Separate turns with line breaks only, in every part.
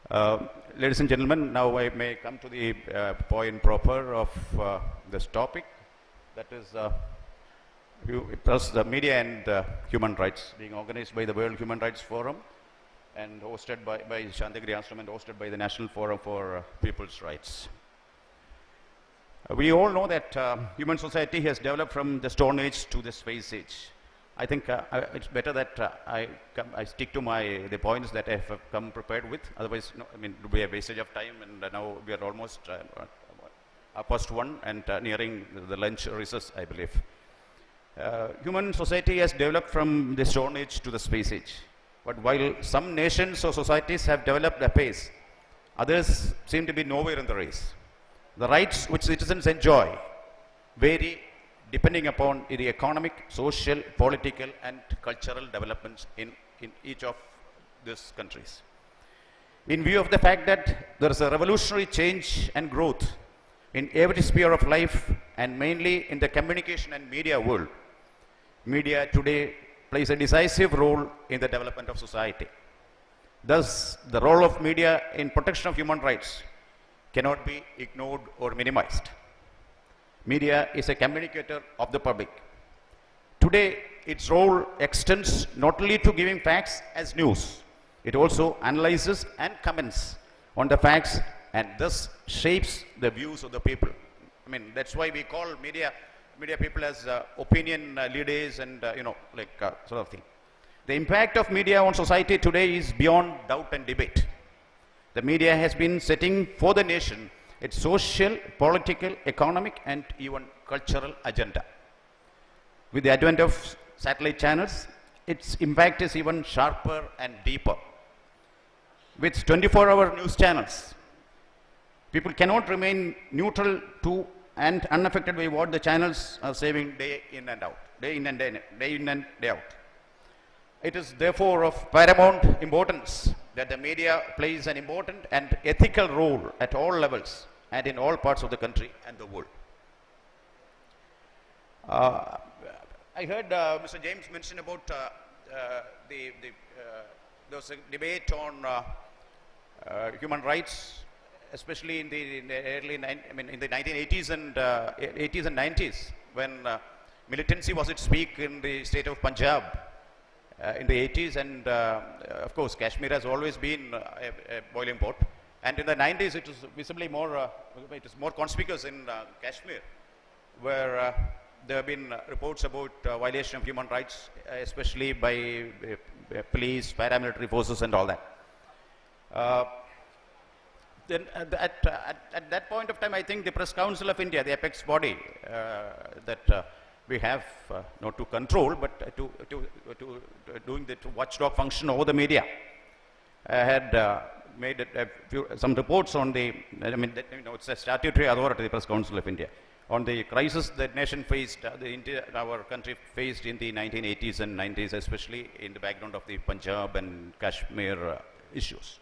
Uh, Ladies and gentlemen, now I may come to the point proper of this topic, that is plus the media and human rights, being organized by the World Human Rights Forum and hosted by Shantigiri Ashram and hosted by the National Forum for People's Rights. We all know that human society has developed from the Stone Age to the Space Age. I think it's better that I stick to the points that I have come prepared with. Otherwise, no, I mean, it would be a wastage of time. And now we are almost past one and nearing the lunch recess, I believe. Human society has developed from the Stone Age to the Space Age. But while some nations or societies have developed apace, others seem to be nowhere in the race. The rights which citizens enjoy vary depending upon the economic, social, political, and cultural developments in each of these countries. In view of the fact that there is a revolutionary change and growth in every sphere of life, and mainly in the communication and media world, media today plays a decisive role in the development of society. Thus, the role of media in protection of human rights cannot be ignored or minimized. Media is a communicator of the public. Today, its role extends not only to giving facts as news, it also analyzes and comments on the facts and thus shapes the views of the people. I mean, that's why we call media people as opinion leaders and, sort of thing. The impact of media on society today is beyond doubt and debate. The media has been setting for the nation its social, political, economic, and even cultural agenda. With the advent of satellite channels, its impact is even sharper and deeper. With 24-hour news channels, people cannot remain neutral to and unaffected by what the channels are saying day in and out, day in and day out. It is therefore of paramount importance that the media plays an important and ethical role at all levels and in all parts of the country and the world. I heard Mr. James mention about there was a debate on human rights, especially in the early, in the 1980s and 80s and 90s, when militancy was at peak in the state of Punjab. In the 80s, and of course Kashmir has always been a boiling pot, and in the 90s it was visibly more conspicuous in Kashmir, where there have been reports about violation of human rights, especially by police, paramilitary forces and all that. Then at that point of time, I think the Press Council of India, the apex body that we have not to control, but to doing the watchdog function over the media, had made some reports on the, it's a statutory authority, the Press Council of India, on the crisis that nation faced, our country faced in the 1980s and 90s, especially in the background of the Punjab and Kashmir issues.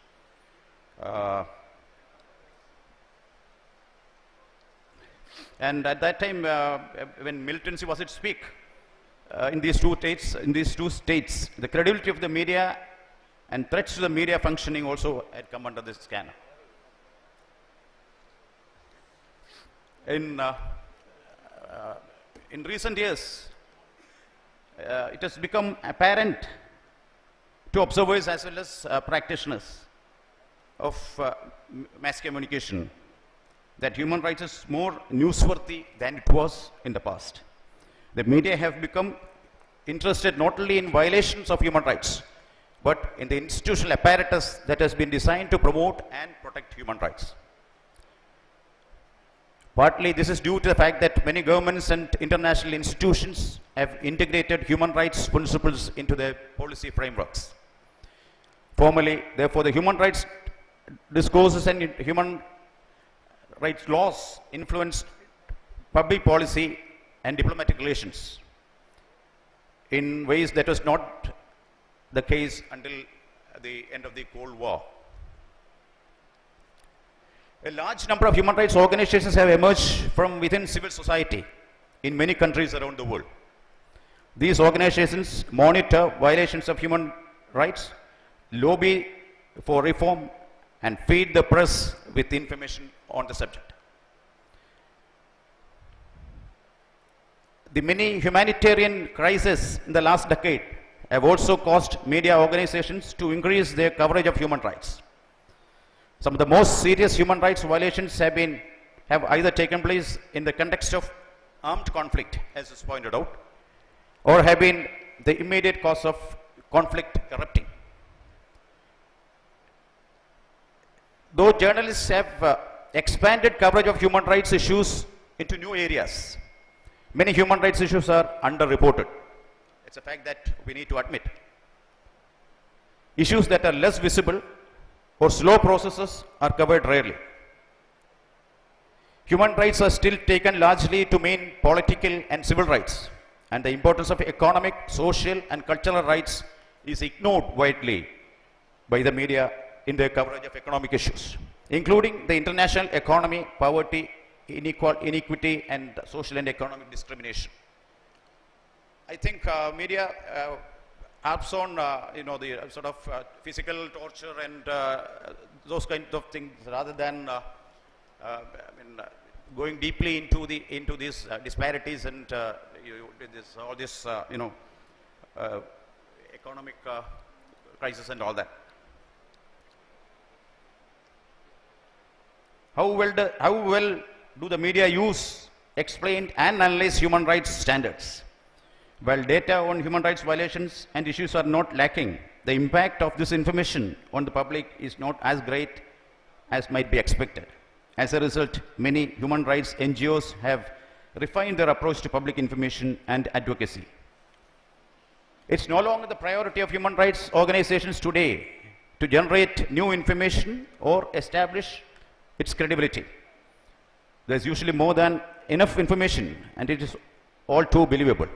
And at that time, when militancy was at peak in these two states, the credibility of the media and threats to the media functioning also had come under this scanner. In recent years, it has become apparent to observers as well as practitioners of mass communication that human rights is more newsworthy than it was in the past. The media have become interested not only in violations of human rights, but in the institutional apparatus that has been designed to promote and protect human rights. Partly this is due to the fact that many governments and international institutions have integrated human rights principles into their policy frameworks. Formally, therefore, the human rights discourses and human rights laws influenced public policy and diplomatic relations in ways that was not the case until the end of the Cold War. A large number of human rights organizations have emerged from within civil society in many countries around the world. These organizations monitor violations of human rights, lobby for reform, and feed the press with information on the subject. The many humanitarian crises in the last decade have also caused media organizations to increase their coverage of human rights. Some of the most serious human rights violations have either taken place in the context of armed conflict, as is pointed out, or have been the immediate cause of conflict erupting. Though journalists have expanded coverage of human rights issues into new areas, many human rights issues are underreported. It's a fact that we need to admit. Issues that are less visible or slow processes are covered rarely. Human rights are still taken largely to mean political and civil rights, and the importance of economic, social, and cultural rights is ignored widely by the media in their coverage of economic issues, including the international economy, poverty, inequity, and social and economic discrimination. I think media harps on the sort of physical torture and those kinds of things rather than going deeply into these disparities and all this economic crisis and all that. How well do the media use, explain, and analyze human rights standards? While data on human rights violations and issues are not lacking, the impact of this information on the public is not as great as might be expected. As a result, many human rights NGOs have refined their approach to public information and advocacy. It's no longer the priority of human rights organizations today to generate new information or establish its credibility. There's usually more than enough information, and it is all too believable.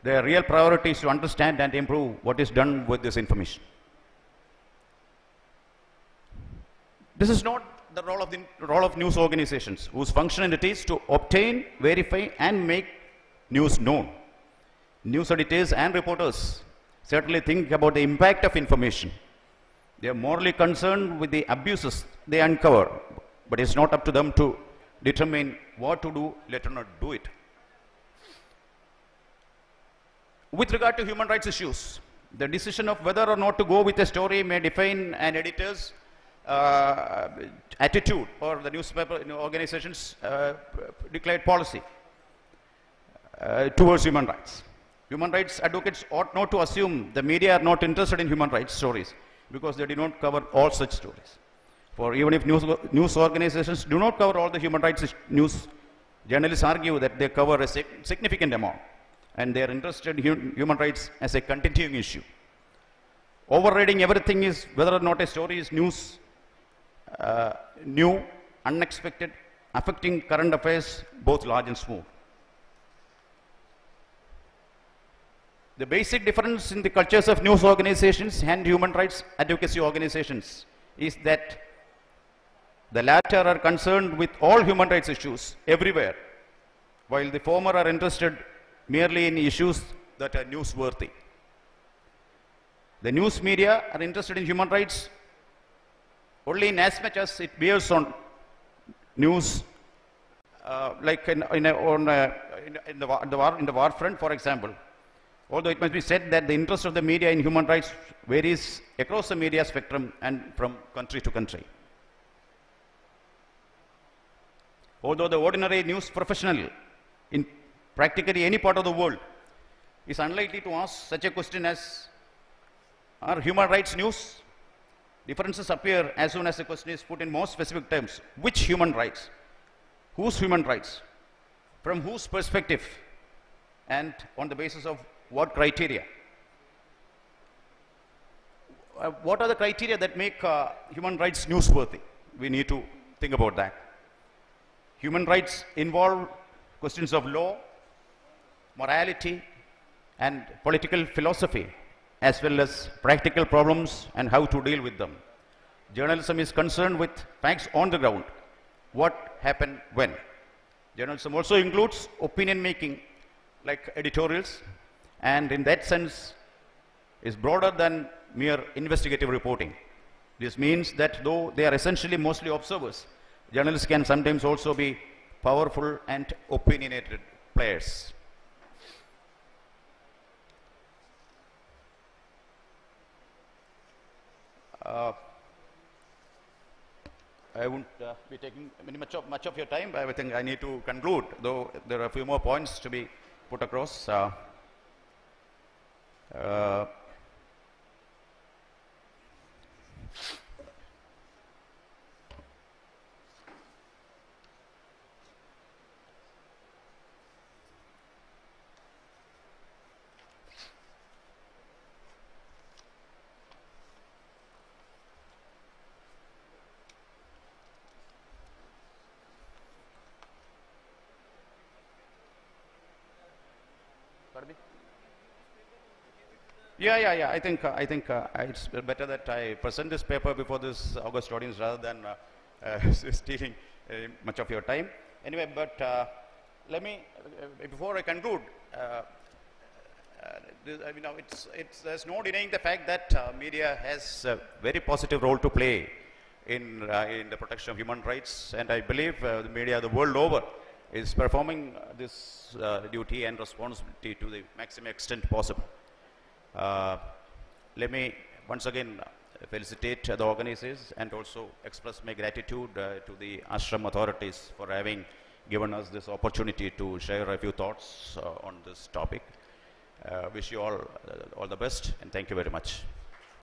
Their real priority is to understand and improve what is done with this information. This is not the role of news organizations, whose function it is to obtain, verify, and make news known. News editors and reporters certainly think about the impact of information. They are morally concerned with the abuses they uncover, but it's not up to them to determine what to do, let alone do it. With regard to human rights issues, the decision of whether or not to go with a story may define an editor's attitude or the newspaper organization's declared policy towards human rights. Human rights advocates ought not to assume the media are not interested in human rights stories because they do not cover all such stories. For even if news organizations do not cover all the human rights news, journalists argue that they cover a significant amount, and they are interested in human rights as a continuing issue. Overriding everything is whether or not a story is news, new, unexpected, affecting current affairs, both large and small. The basic difference in the cultures of news organizations and human rights advocacy organizations is that the latter are concerned with all human rights issues everywhere, while the former are interested merely in issues that are newsworthy. The news media are interested in human rights only in as much as it bears on news, like in the war front, for example. Although it must be said that the interest of the media in human rights varies across the media spectrum and from country to country. Although the ordinary news professional in practically any part of the world is unlikely to ask such a question as, are human rights news? Differences appear as soon as the question is put in more specific terms. Which human rights? Whose human rights? From whose perspective? And on the basis of what criteria? What are the criteria that make human rights newsworthy? We need to think about that. Human rights involve questions of law, morality, and political philosophy, as well as practical problems and how to deal with them. Journalism is concerned with facts on the ground. What happened when? Journalism also includes opinion making, like editorials, and in that sense is broader than mere investigative reporting. This means that though they are essentially mostly observers, journalists can sometimes also be powerful and opinionated players. I won't be taking much of your time, but I think I need to conclude, though there are a few more points to be put across. Pardon me? Yeah. I think it's better that I present this paper before this August audience rather than stealing much of your time. Anyway, but let me before I conclude. There's no denying the fact that media has a very positive role to play in the protection of human rights, and I believe the media the world over is performing this duty and responsibility to the maximum extent possible. Let me once again felicitate the organizers and also express my gratitude to the ashram authorities for having given us this opportunity to share a few thoughts on this topic. Wish you all the best, and thank you very much.